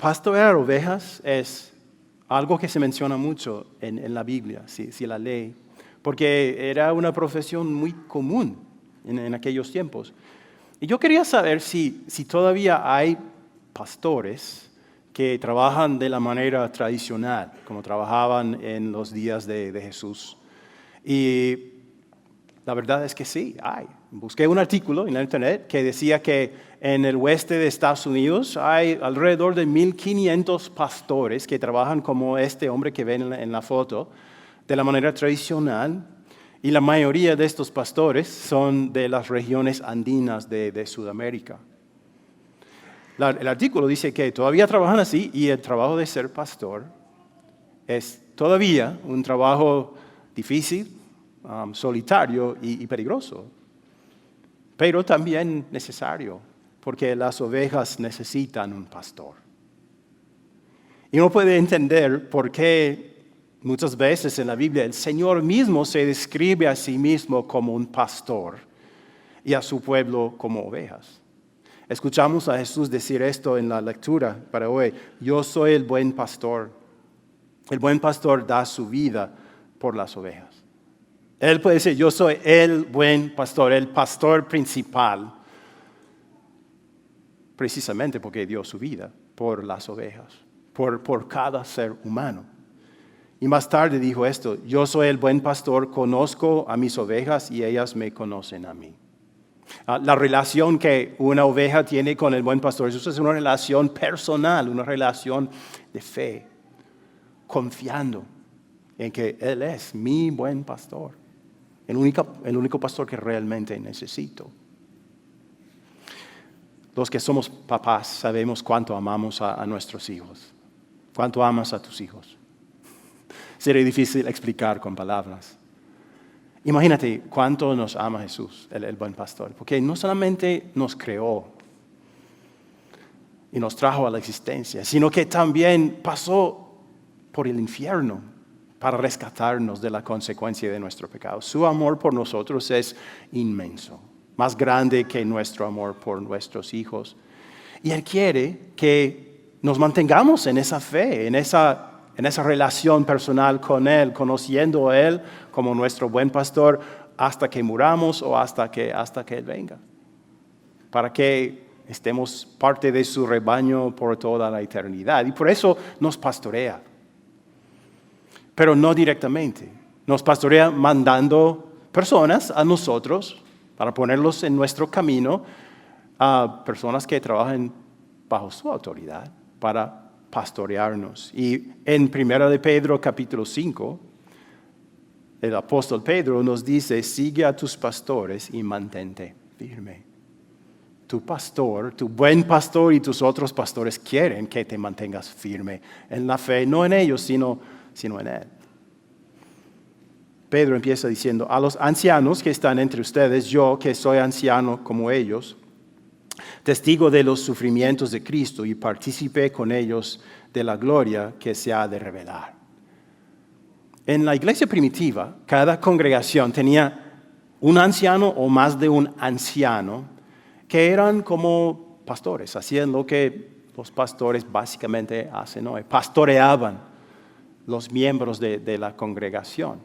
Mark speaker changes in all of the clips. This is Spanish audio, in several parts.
Speaker 1: pastorear ovejas es algo que se menciona mucho en la Biblia, si la lee, porque era una profesión muy común en aquellos tiempos. Y yo quería saber si todavía hay pastores que trabajan de la manera tradicional, como trabajaban en los días de Jesús. Y la verdad es que sí, hay. Busqué un artículo en la internet que decía que en el oeste de Estados Unidos hay alrededor de 1,500 pastores que trabajan como este hombre que ven en la foto, de la manera tradicional. Y la mayoría de estos pastores son de las regiones andinas de Sudamérica. El artículo dice que todavía trabajan así y el trabajo de ser pastor es todavía un trabajo difícil, solitario y peligroso, pero también necesario, porque las ovejas necesitan un pastor. Y uno puede entender por qué muchas veces en la Biblia el Señor mismo se describe a sí mismo como un pastor y a su pueblo como ovejas. Escuchamos a Jesús decir esto en la lectura para hoy: yo soy el buen pastor. El buen pastor da su vida por las ovejas. Él puede decir, yo soy el buen pastor, el pastor principal, precisamente porque dio su vida por las ovejas, por cada ser humano. Y más tarde dijo esto: yo soy el buen pastor, conozco a mis ovejas y ellas me conocen a mí. La relación que una oveja tiene con el buen pastor Jesús es una relación personal, una relación de fe, confiando en que Él es mi buen pastor, el único pastor que realmente necesito. Los que somos papás sabemos cuánto amamos a nuestros hijos. ¿Cuánto amas a tus hijos? Sería difícil explicar con palabras. Imagínate cuánto nos ama Jesús, el buen pastor, porque no solamente nos creó y nos trajo a la existencia, sino que también pasó por el infierno para rescatarnos de la consecuencia de nuestro pecado. Su amor por nosotros es inmenso, más grande que nuestro amor por nuestros hijos. Y Él quiere que nos mantengamos en esa fe, en esa relación personal con Él, conociendo a Él como nuestro buen pastor hasta que muramos o hasta que Él venga, para que estemos parte de su rebaño por toda la eternidad. Y por eso nos pastorea, pero no directamente. Nos pastorea mandando personas a nosotros para ponerlos en nuestro camino, a personas que trabajan bajo su autoridad para pastorearnos. Y en 1 de Pedro capítulo 5, el apóstol Pedro nos dice: sigue a tus pastores y mantente firme. Tu pastor, tu buen pastor y tus otros pastores quieren que te mantengas firme en la fe, no en ellos, sino en Él. Pedro empieza diciendo: a los ancianos que están entre ustedes, yo que soy anciano como ellos, testigo de los sufrimientos de Cristo y participé con ellos de la gloria que se ha de revelar. En la iglesia primitiva, cada congregación tenía un anciano o más de un anciano que eran como pastores, hacían lo que los pastores básicamente hacen hoy, pastoreaban los miembros de la congregación.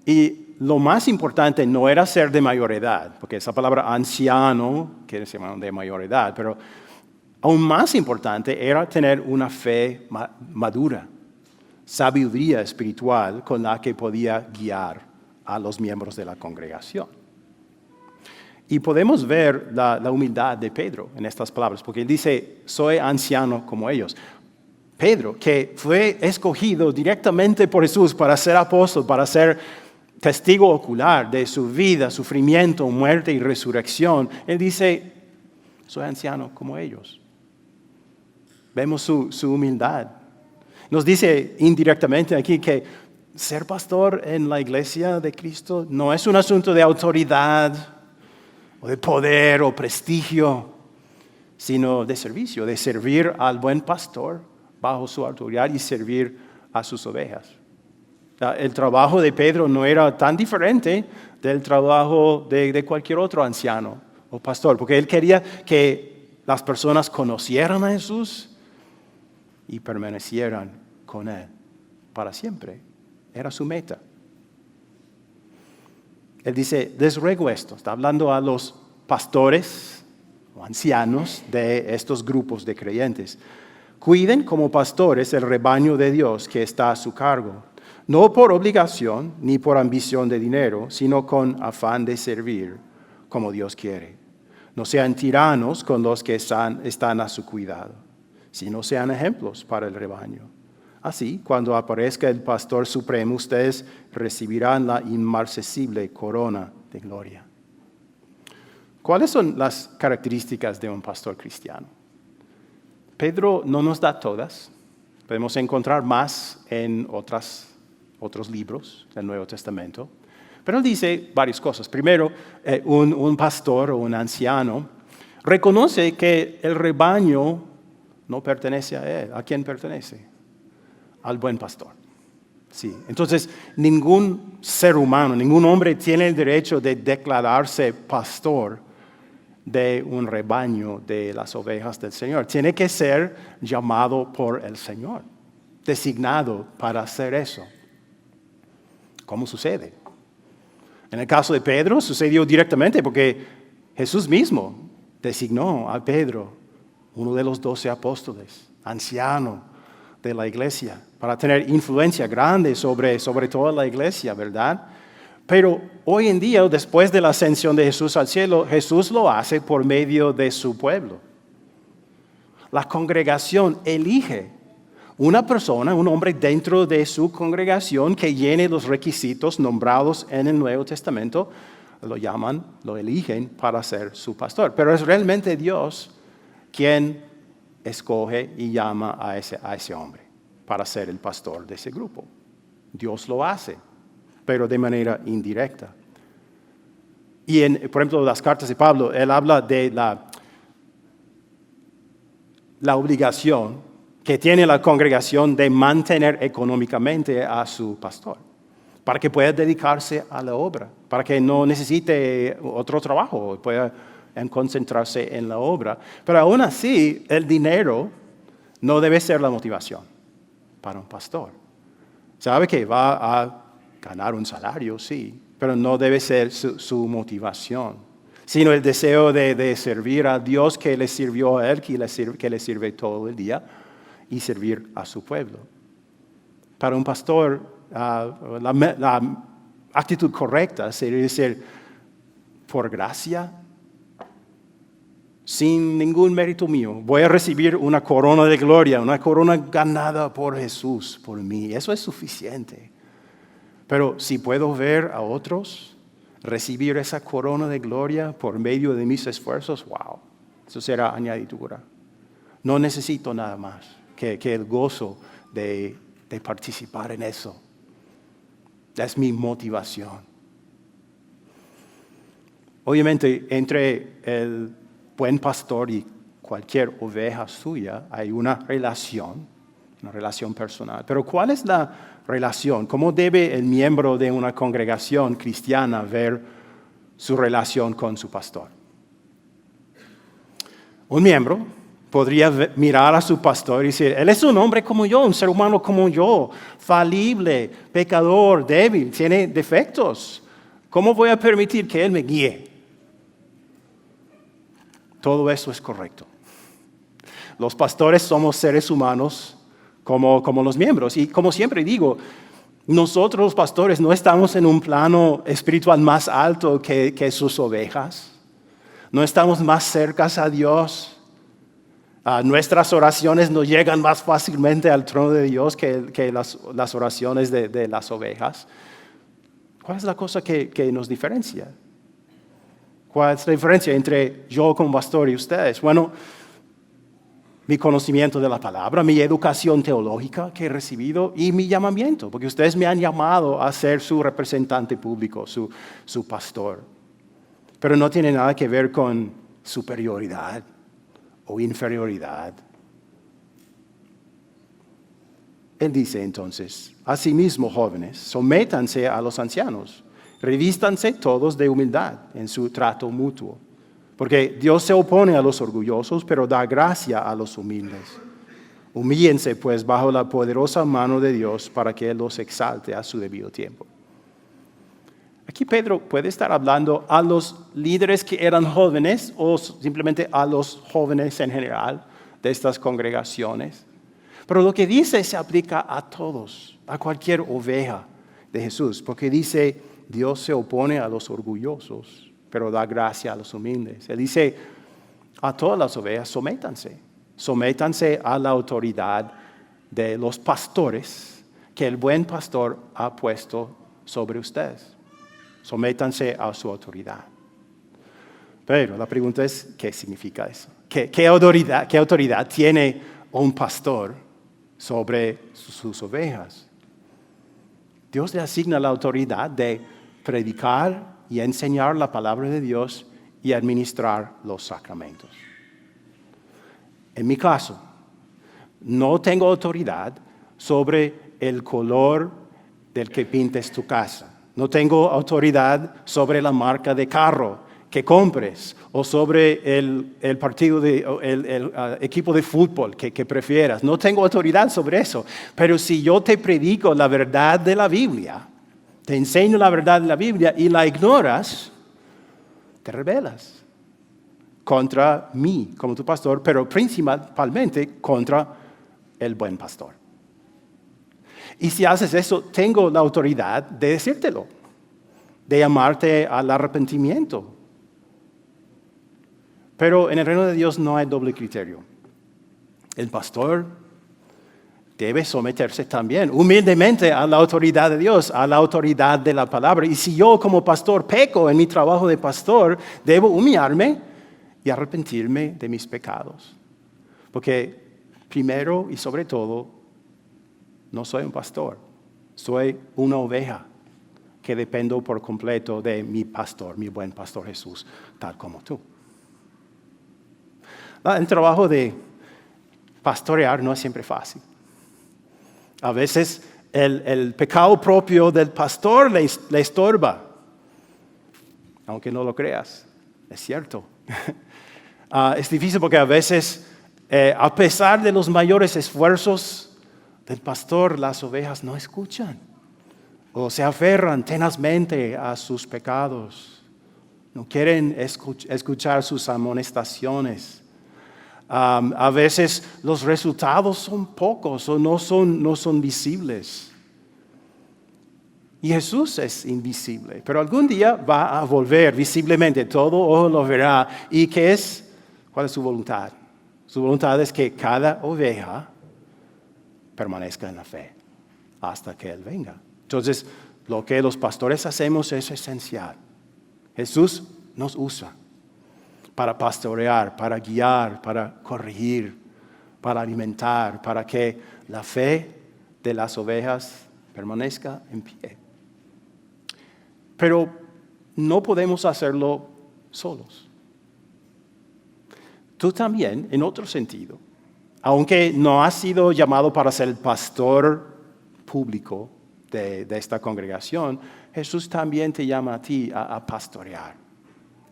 Speaker 1: Y lo más importante no era ser de mayor edad, porque esa palabra anciano quiere decir de mayor edad, pero aún más importante era tener una fe madura, sabiduría espiritual con la que podía guiar a los miembros de la congregación. Y podemos ver la humildad de Pedro en estas palabras, porque él dice: soy anciano como ellos. Pedro, que fue escogido directamente por Jesús para ser apóstol, para ser testigo ocular de su vida, sufrimiento, muerte y resurrección, él dice: soy anciano como ellos. Vemos su humildad. Nos dice indirectamente aquí que ser pastor en la iglesia de Cristo no es un asunto de autoridad o de poder o prestigio, sino de servicio, de servir al buen pastor bajo su autoridad y servir a sus ovejas. El trabajo de Pedro no era tan diferente del trabajo de cualquier otro anciano o pastor, porque él quería que las personas conocieran a Jesús y permanecieran con Él para siempre. Era su meta. Él dice, les ruego esto, está hablando a los pastores o ancianos de estos grupos de creyentes. Cuiden como pastores el rebaño de Dios que está a su cargo, no por obligación ni por ambición de dinero, sino con afán de servir como Dios quiere. No sean tiranos con los que están a su cuidado, sino sean ejemplos para el rebaño. Así, cuando aparezca el pastor supremo, ustedes recibirán la inmarcesible corona de gloria. ¿Cuáles son las características de un pastor cristiano? Pedro no nos da todas. Podemos encontrar más en otros libros del Nuevo Testamento. Pero él dice varias cosas. Primero, un pastor o un anciano reconoce que el rebaño no pertenece a él. ¿A quién pertenece? Al buen pastor. Sí. Entonces, ningún ser humano, ningún hombre tiene el derecho de declararse pastor de un rebaño de las ovejas del Señor. Tiene que ser llamado por el Señor, designado para hacer eso. ¿Cómo sucede? En el caso de Pedro sucedió directamente porque Jesús mismo designó a Pedro, uno de los 12 apóstoles, anciano de la iglesia, para tener influencia grande sobre toda la iglesia, ¿verdad? Pero hoy en día, después de la ascensión de Jesús al cielo, Jesús lo hace por medio de su pueblo. La congregación elige una persona, un hombre dentro de su congregación que llene los requisitos nombrados en el Nuevo Testamento, lo eligen para ser su pastor. Pero es realmente Dios quien escoge y llama a ese hombre para ser el pastor de ese grupo. Dios lo hace, pero de manera indirecta. Y por ejemplo, las cartas de Pablo, él habla de la obligación que tiene la congregación de mantener económicamente a su pastor, para que pueda dedicarse a la obra, para que no necesite otro trabajo, pueda concentrarse en la obra. Pero aún así, el dinero no debe ser la motivación para un pastor. Sabe que va a ganar un salario, sí, pero no debe ser su motivación, sino el deseo de servir a Dios que le sirvió a él, que le sirve todo el día, y servir a su pueblo. Para un pastor, la actitud correcta sería decir, por gracia, sin ningún mérito mío, voy a recibir una corona de gloria, una corona ganada por Jesús, por mí. Eso es suficiente. Pero si puedo ver a otros recibir esa corona de gloria por medio de mis esfuerzos, wow, eso será añadidura. No necesito nada más que el gozo de participar en eso. Es mi motivación. Obviamente, entre el buen pastor y cualquier oveja suya hay una relación personal. Pero ¿cuál es la relación? ¿Cómo debe el miembro de una congregación cristiana ver su relación con su pastor? Un miembro podría mirar a su pastor y decir, él es un hombre como yo, un ser humano como yo, falible, pecador, débil, tiene defectos. ¿Cómo voy a permitir que él me guíe? Todo eso es correcto. Los pastores somos seres humanos como los miembros. Y como siempre digo, nosotros los pastores no estamos en un plano espiritual más alto que sus ovejas. No estamos más cerca a Dios. Nuestras oraciones no llegan más fácilmente al trono de Dios que las oraciones de las ovejas. ¿Cuál es la cosa que nos diferencia? ¿Cuál es la diferencia entre yo como pastor y ustedes? Bueno, mi conocimiento de la palabra, mi educación teológica que he recibido y mi llamamiento, porque ustedes me han llamado a ser su representante público, su pastor. Pero no tiene nada que ver con superioridad o inferioridad. Él dice entonces, asimismo, jóvenes, sométanse a los ancianos, revístanse todos de humildad en su trato mutuo, Porque Dios se opone a los orgullosos, pero da gracia a los humildes. Humíllense pues bajo la poderosa mano de Dios para que Él los exalte a su debido tiempo. Aquí Pedro puede estar hablando a los líderes que eran jóvenes o simplemente a los jóvenes en general de estas congregaciones. Pero lo que dice se aplica a todos, a cualquier oveja de Jesús, porque dice, Dios se opone a los orgullosos, pero da gracia a los humildes. Él dice, a todas las ovejas, sométanse a la autoridad de los pastores que el buen pastor ha puesto sobre ustedes. Sométanse a su autoridad. Pero la pregunta es, ¿qué significa eso? ¿Qué autoridad tiene un pastor sobre sus ovejas? Dios le asigna la autoridad de predicar y enseñar la palabra de Dios y administrar los sacramentos. En mi caso, no tengo autoridad sobre el color del que pintes tu casa. No tengo autoridad sobre la marca de carro que compres o sobre el equipo de fútbol que prefieras. No tengo autoridad sobre eso. Pero si yo te predico la verdad de la Biblia, te enseño la verdad de la Biblia y la ignoras, te rebelas contra mí como tu pastor, pero principalmente contra el buen pastor. Y si haces eso, tengo la autoridad de decírtelo, de llamarte al arrepentimiento. Pero en el reino de Dios no hay doble criterio. El pastor debe someterse también humildemente a la autoridad de Dios, a la autoridad de la palabra. Y si yo como pastor peco en mi trabajo de pastor, debo humillarme y arrepentirme de mis pecados. Porque primero y sobre todo, no soy un pastor, soy una oveja que dependo por completo de mi pastor, mi buen pastor Jesús, tal como tú. El trabajo de pastorear no es siempre fácil. A veces el pecado propio del pastor le estorba, aunque no lo creas, es cierto. Es difícil porque a veces, a pesar de los mayores esfuerzos del pastor, las ovejas no escuchan o se aferran tenazmente a sus pecados. No quieren escuchar sus amonestaciones. A veces los resultados son pocos o no son visibles. Y Jesús es invisible, pero algún día va a volver visiblemente, todo ojo lo verá. ¿Y qué es? ¿Cuál es su voluntad? Su voluntad es que cada oveja permanezca en la fe hasta que Él venga. Entonces, lo que los pastores hacemos es esencial. Jesús nos usa para pastorear, para guiar, para corregir, para alimentar, para que la fe de las ovejas permanezca en pie. Pero no podemos hacerlo solos. Tú también, en otro sentido, aunque no has sido llamado para ser el pastor público de esta congregación, Jesús también te llama a ti a pastorear.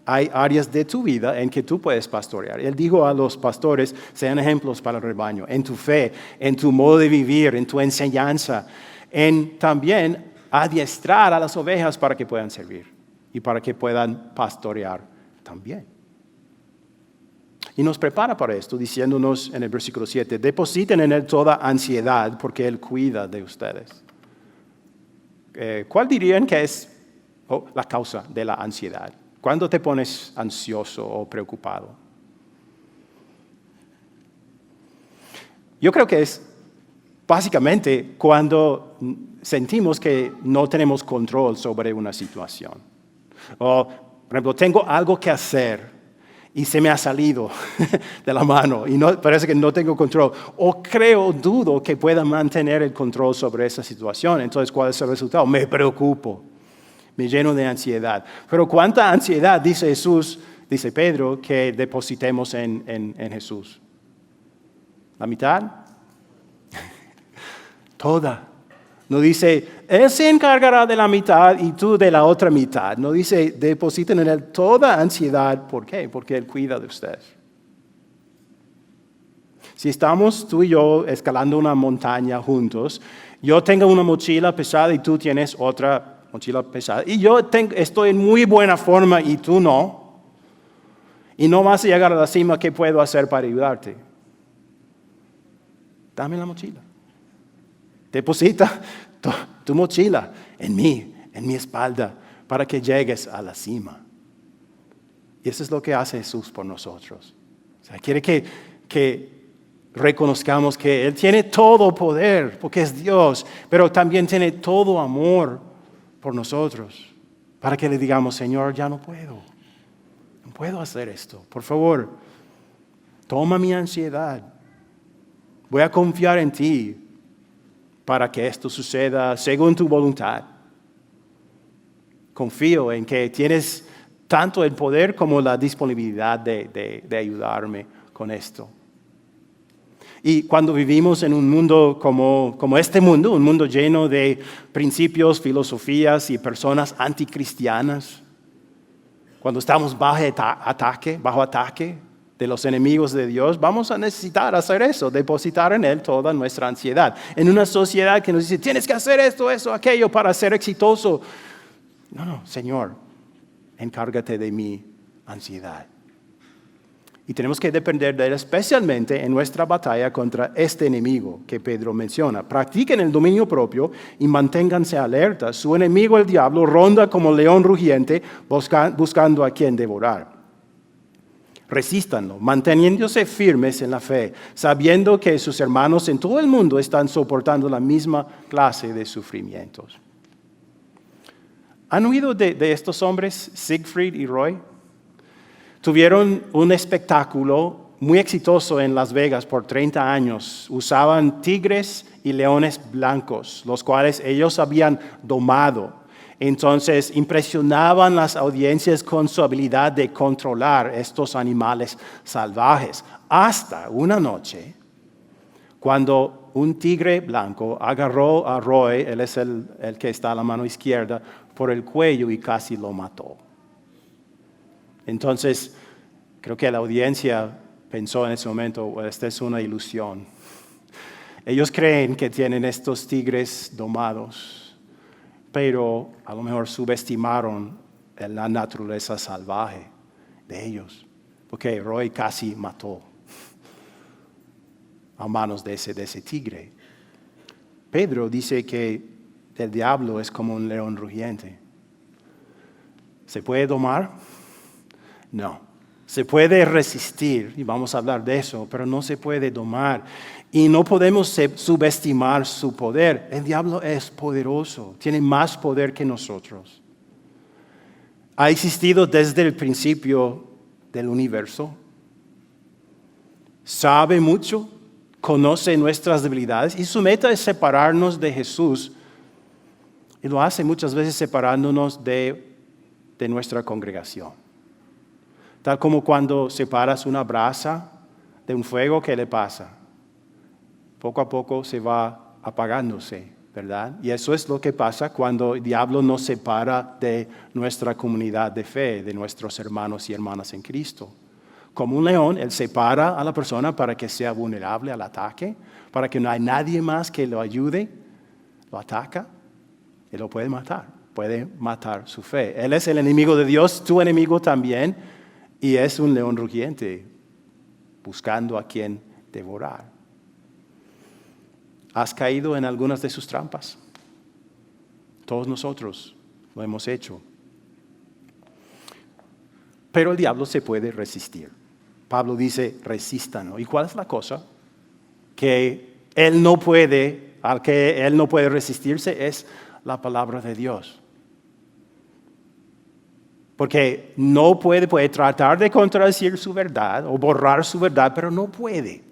Speaker 1: Hay áreas de tu vida en que tú puedes pastorear. Él dijo a los pastores, sean ejemplos para el rebaño, en tu fe, en tu modo de vivir, en tu enseñanza, en también adiestrar a las ovejas para que puedan servir y para que puedan pastorear también. Y nos prepara para esto diciéndonos en el versículo 7, depositen en Él toda ansiedad porque Él cuida de ustedes. ¿Cuál dirían que es la causa de la ansiedad? ¿Cuándo te pones ansioso o preocupado? Yo creo que es básicamente cuando sentimos que no tenemos control sobre una situación. O, por ejemplo, tengo algo que hacer y se me ha salido de la mano y parece que no tengo control. O dudo que pueda mantener el control sobre esa situación. Entonces, ¿cuál es el resultado? Me preocupo, me lleno de ansiedad. Pero ¿cuánta ansiedad, dice Pedro, que depositemos en Jesús? ¿La mitad? Toda No dice, Él se encargará de la mitad y tú de la otra mitad. No dice, depositen en Él toda ansiedad. ¿Por qué? Porque Él cuida de ustedes. Si estamos tú y yo escalando una montaña juntos, yo tengo una mochila pesada y tú tienes otra mochila pesada. Y yo estoy en muy buena forma y tú no. Y no vas a llegar a la cima, ¿qué puedo hacer para ayudarte? Dame la mochila. Deposita tu mochila en mi espalda, para que llegues a la cima. Y eso es lo que hace Jesús por nosotros. O sea, quiere que reconozcamos que Él tiene todo poder, porque es Dios, pero también tiene todo amor por nosotros, para que le digamos, Señor, ya no puedo hacer esto. Por favor, toma mi ansiedad. Voy a confiar en ti para que esto suceda según tu voluntad. Confío en que tienes tanto el poder como la disponibilidad de ayudarme con esto. Y cuando vivimos en un mundo como este mundo, un mundo lleno de principios, filosofías y personas anticristianas, cuando estamos bajo ataque de los enemigos de Dios, vamos a necesitar hacer eso, depositar en Él toda nuestra ansiedad. En una sociedad que nos dice, tienes que hacer esto, eso, aquello para ser exitoso. No, Señor, encárgate de mi ansiedad. Y tenemos que depender de Él, especialmente en nuestra batalla contra este enemigo que Pedro menciona. Practiquen el dominio propio y manténganse alertas. Su enemigo, el diablo, ronda como león rugiente buscando a quien devorar. Resístanlo, manteniéndose firmes en la fe, sabiendo que sus hermanos en todo el mundo están soportando la misma clase de sufrimientos. ¿Han oído de estos hombres, Siegfried y Roy? Tuvieron un espectáculo muy exitoso en Las Vegas por 30 años. Usaban tigres y leones blancos, los cuales ellos habían domado. Entonces impresionaban las audiencias con su habilidad de controlar estos animales salvajes. Hasta una noche, cuando un tigre blanco agarró a Roy, él es el que está a la mano izquierda, por el cuello y casi lo mató. Entonces, creo que la audiencia pensó en ese momento, esta es una ilusión. Ellos creen que tienen estos tigres domados, pero a lo mejor subestimaron la naturaleza salvaje de ellos, porque Roy casi mató a manos de ese tigre. Pedro dice que el diablo es como un león rugiente. ¿Se puede domar? No. Se puede resistir, y vamos a hablar de eso, pero no se puede domar. Y no podemos subestimar su poder. El diablo es poderoso, tiene más poder que nosotros. Ha existido desde el principio del universo. Sabe mucho, conoce nuestras debilidades y su meta es separarnos de Jesús. Y lo hace muchas veces separándonos de nuestra congregación. Tal como cuando separas una brasa de un fuego, ¿qué le pasa? Poco a poco se va apagándose, ¿verdad? Y eso es lo que pasa cuando el diablo nos separa de nuestra comunidad de fe, de nuestros hermanos y hermanas en Cristo. Como un león, él separa a la persona para que sea vulnerable al ataque, para que no hay nadie más que lo ayude, lo ataca y lo puede matar su fe. Él es el enemigo de Dios, tu enemigo también, y es un león rugiente buscando a quien devorar. ¿Has caído en algunas de sus trampas? Todos nosotros lo hemos hecho. Pero el diablo se puede resistir. Pablo dice, resístanlo. ¿Y cuál es la cosa? Que al que él no puede resistirse es la palabra de Dios. Porque no puede tratar de contradecir su verdad o borrar su verdad, pero no puede.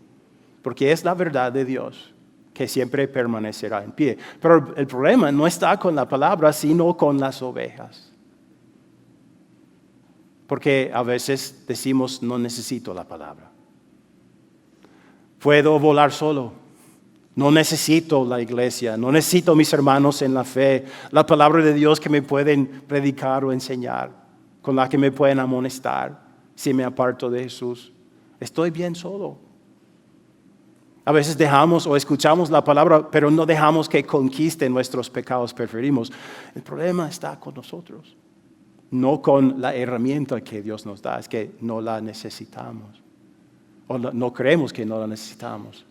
Speaker 1: Porque es la verdad de Dios que siempre permanecerá en pie. Pero el problema no está con la palabra, sino con las ovejas. Porque a veces decimos, no necesito la palabra. Puedo volar solo. No necesito la iglesia, no necesito mis hermanos en la fe, la palabra de Dios que me pueden predicar o enseñar, con la que me pueden amonestar si me aparto de Jesús. Estoy bien solo. A veces dejamos o escuchamos la palabra, pero no dejamos que conquisten nuestros pecados preferidos. El problema está con nosotros, no con la herramienta que Dios nos da, es que no la necesitamos. O no creemos que no la necesitamos.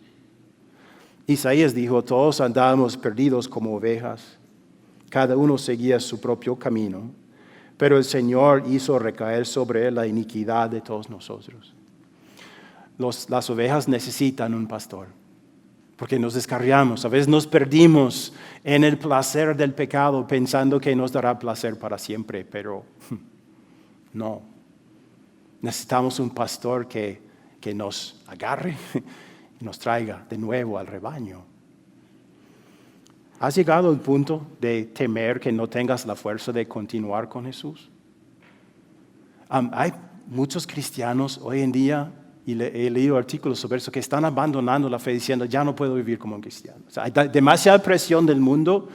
Speaker 1: Isaías dijo, todos andábamos perdidos como ovejas, cada uno seguía su propio camino, pero el Señor hizo recaer sobre él la iniquidad de todos nosotros. Las ovejas necesitan un pastor, porque nos descarriamos, a veces nos perdimos en el placer del pecado pensando que nos dará placer para siempre, pero no. Necesitamos un pastor que nos agarre y nos traiga de nuevo al rebaño. ¿Has llegado al punto de temer que no tengas la fuerza de continuar con Jesús? Hay muchos cristianos hoy en día, y he leído artículos sobre eso, que están abandonando la fe diciendo, ya no puedo vivir como un cristiano. O sea, hay demasiada presión del mundo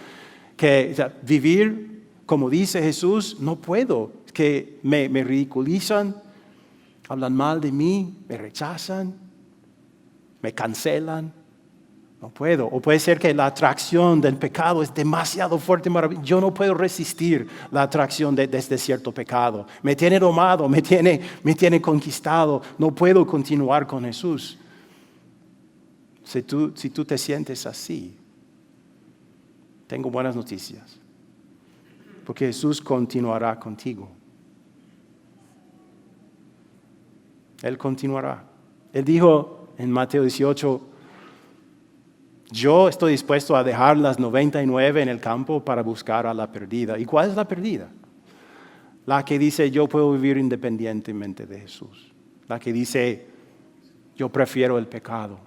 Speaker 1: que vivir como dice Jesús, no puedo. Que me ridiculizan, hablan mal de mí, me rechazan, me cancelan, no puedo. O puede ser que la atracción del pecado es demasiado fuerte, maravillosa. Yo no puedo resistir la atracción de este cierto pecado. Me tiene domado, me tiene conquistado. No puedo continuar con Jesús. Si tú te sientes así, tengo buenas noticias. Porque Jesús continuará contigo. Él continuará. Él dijo en Mateo 18, yo estoy dispuesto a dejar las 99 en el campo para buscar a la perdida. ¿Y cuál es la perdida? La que dice, yo puedo vivir independientemente de Jesús. La que dice, yo prefiero el pecado.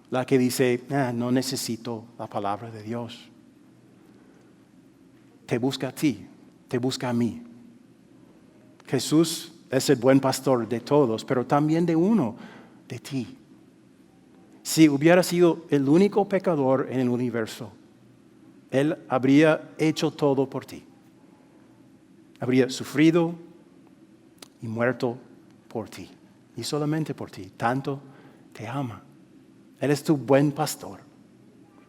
Speaker 1: La que dice, no necesito la palabra de Dios. Te busca a ti, te busca a mí. Jesús es el buen pastor de todos, pero también de uno, de ti. Si hubiera sido el único pecador en el universo, Él habría hecho todo por ti. Habría sufrido y muerto por ti. Y solamente por ti. Tanto te ama. Él es tu buen pastor,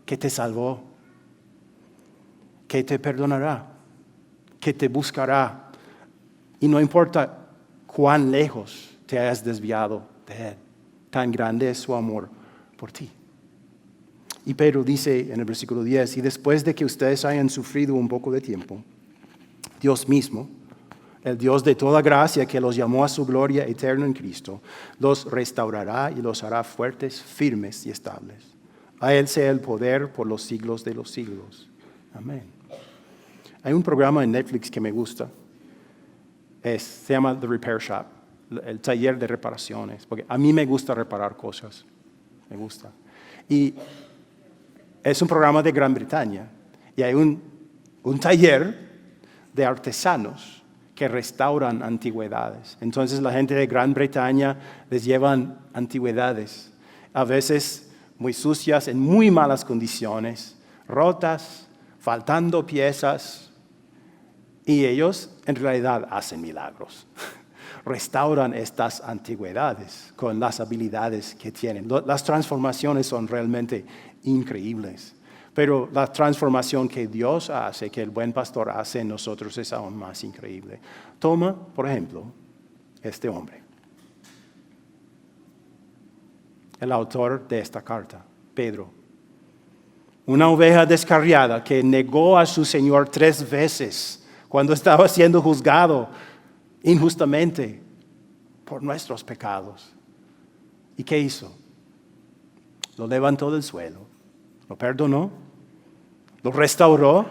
Speaker 1: que te salvó, que te perdonará, que te buscará. Y no importa cuán lejos te hayas desviado de Él. Tan grande es su amor por ti. Y Pedro dice en el versículo 10, y después de que ustedes hayan sufrido un poco de tiempo, Dios mismo, el Dios de toda gracia que los llamó a su gloria eterna en Cristo, los restaurará y los hará fuertes, firmes y estables. A Él sea el poder por los siglos de los siglos. Amén. Hay un programa en Netflix que me gusta. Se llama The Repair Shop, el taller de reparaciones, porque a mí me gusta reparar cosas, me gusta. Y es un programa de Gran Bretaña y hay un taller de artesanos que restauran antigüedades. Entonces la gente de Gran Bretaña les llevan antigüedades, a veces muy sucias, en muy malas condiciones, rotas, faltando piezas. Y ellos en realidad hacen milagros. Restauran estas antigüedades con las habilidades que tienen. Las transformaciones son realmente increíbles. Pero la transformación que Dios hace, que el buen pastor hace en nosotros es aún más increíble. Toma, por ejemplo, este hombre. El autor de esta carta, Pedro. Una oveja descarriada que negó a su Señor 3 veces cuando estaba siendo juzgado injustamente por nuestros pecados. ¿Y qué hizo? Lo levantó del suelo, lo perdonó, lo restauró,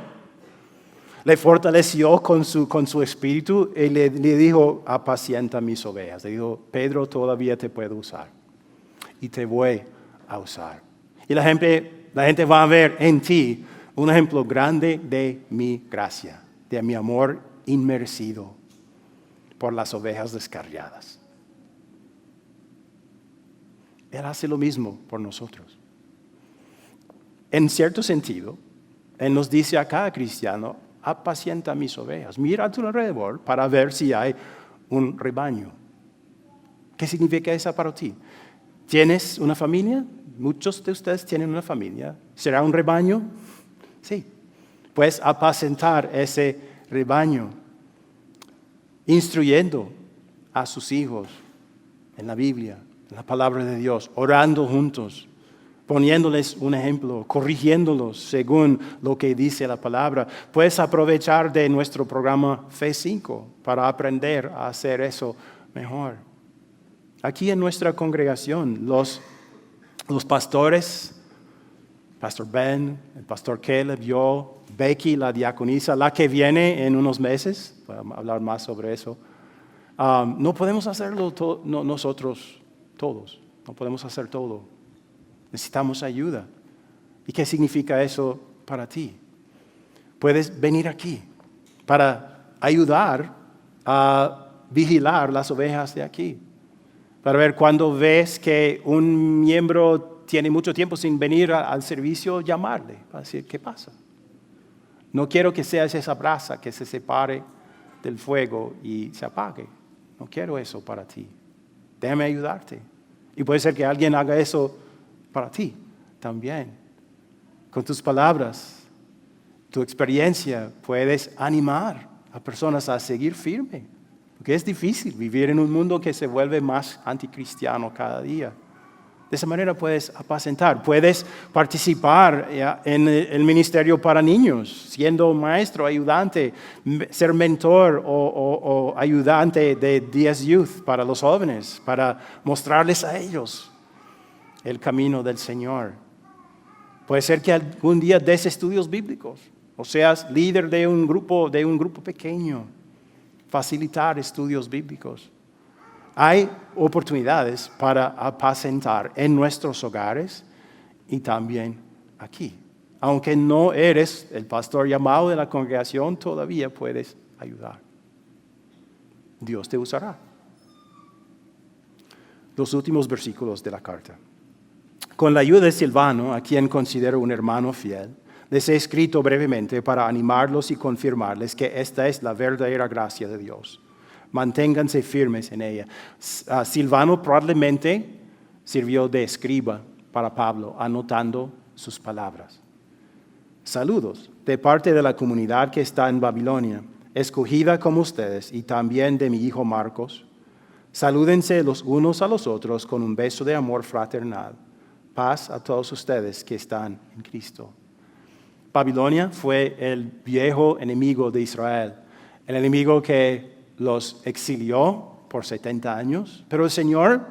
Speaker 1: le fortaleció con su espíritu y le dijo, apacienta mis ovejas. Le dijo, Pedro, todavía te puedo usar y te voy a usar. Y la gente va a ver en ti un ejemplo grande de mi gracia, de mi amor inmerecido por las ovejas descarriadas. Él hace lo mismo por nosotros. En cierto sentido, Él nos dice a cada cristiano, apacienta mis ovejas, mira a tu alrededor para ver si hay un rebaño. ¿Qué significa eso para ti? ¿Tienes una familia? Muchos de ustedes tienen una familia. ¿Será un rebaño? Sí. Puedes apacentar ese rebaño, instruyendo a sus hijos en la Biblia, en la palabra de Dios, orando juntos, poniéndoles un ejemplo, corrigiéndolos según lo que dice la palabra. Puedes aprovechar de nuestro programa Fe 5 para aprender a hacer eso mejor. Aquí en nuestra congregación, los pastores, Pastor Ben, el Pastor Caleb, yo, Becky, la diaconisa, la que viene en unos meses, voy a hablar más sobre eso. No podemos hacerlo nosotros todos, no podemos hacer todo. Necesitamos ayuda. ¿Y qué significa eso para ti? Puedes venir aquí para ayudar a vigilar las ovejas de aquí. Para ver cuando ves que un miembro tiene mucho tiempo sin venir al servicio, llamarle para decir, ¿qué pasa? No quiero que seas esa brasa que se separe del fuego y se apague. No quiero eso para ti. Déjame ayudarte. Y puede ser que alguien haga eso para ti también. Con tus palabras, tu experiencia, puedes animar a personas a seguir firme. Porque es difícil vivir en un mundo que se vuelve más anticristiano cada día. De esa manera puedes apacentar, puedes participar en el ministerio para niños, siendo maestro, ayudante, ser mentor o ayudante de 10 youth para los jóvenes, para mostrarles a ellos el camino del Señor. Puede ser que algún día des estudios bíblicos, o seas líder de un grupo pequeño, facilitar estudios bíblicos. Hay oportunidades para apacentar en nuestros hogares y también aquí. Aunque no eres el pastor llamado de la congregación, todavía puedes ayudar. Dios te usará. Los últimos versículos de la carta. Con la ayuda de Silvano, a quien considero un hermano fiel, les he escrito brevemente para animarlos y confirmarles que esta es la verdadera gracia de Dios. Manténganse firmes en ella. Silvano probablemente sirvió de escriba para Pablo, anotando sus palabras. Saludos de parte de la comunidad que está en Babilonia, escogida como ustedes, y también de mi hijo Marcos. Salúdense los unos a los otros con un beso de amor fraternal. Paz a todos ustedes que están en Cristo. Babilonia fue el viejo enemigo de Israel, el enemigo que los exilió por 70 años, pero el Señor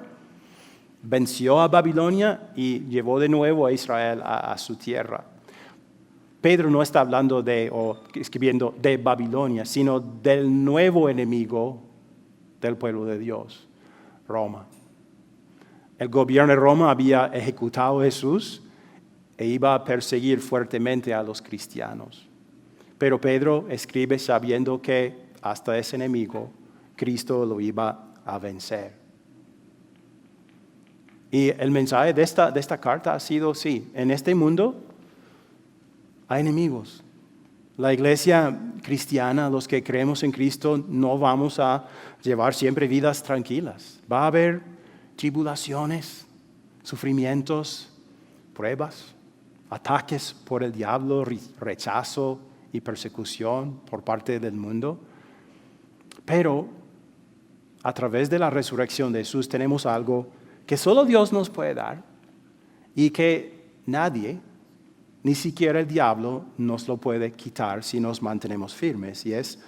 Speaker 1: venció a Babilonia y llevó de nuevo a Israel a su tierra. Pedro no está hablando o escribiendo de Babilonia, sino del nuevo enemigo del pueblo de Dios, Roma. El gobierno de Roma había ejecutado a Jesús e iba a perseguir fuertemente a los cristianos. Pero Pedro escribe sabiendo que hasta ese enemigo, Cristo lo iba a vencer. Y el mensaje de esta carta ha sido, sí, en este mundo hay enemigos. La iglesia cristiana, los que creemos en Cristo, no vamos a llevar siempre vidas tranquilas. Va a haber tribulaciones, sufrimientos, pruebas, ataques por el diablo, rechazo y persecución por parte del mundo. Pero a través de la resurrección de Jesús tenemos algo que solo Dios nos puede dar y que nadie, ni siquiera el diablo, nos lo puede quitar si nos mantenemos firmes, y es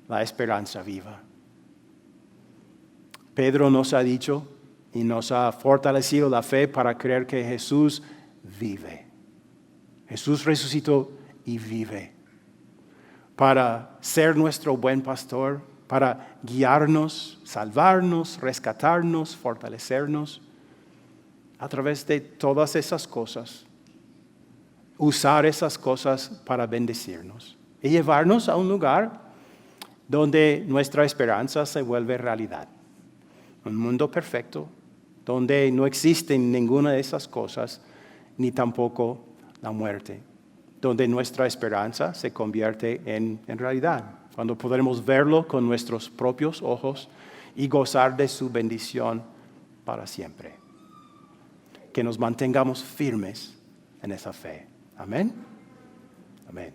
Speaker 1: la esperanza viva. Pedro nos ha dicho y nos ha fortalecido la fe para creer que Jesús vive. Jesús resucitó y vive. Para ser nuestro buen pastor, para guiarnos, salvarnos, rescatarnos, fortalecernos a través de todas esas cosas. Usar esas cosas para bendecirnos y llevarnos a un lugar donde nuestra esperanza se vuelve realidad. Un mundo perfecto, donde no existen ninguna de esas cosas, ni tampoco la muerte, donde nuestra esperanza se convierte en realidad, cuando podremos verlo con nuestros propios ojos y gozar de su bendición para siempre. Que nos mantengamos firmes en esa fe. Amén. Amén.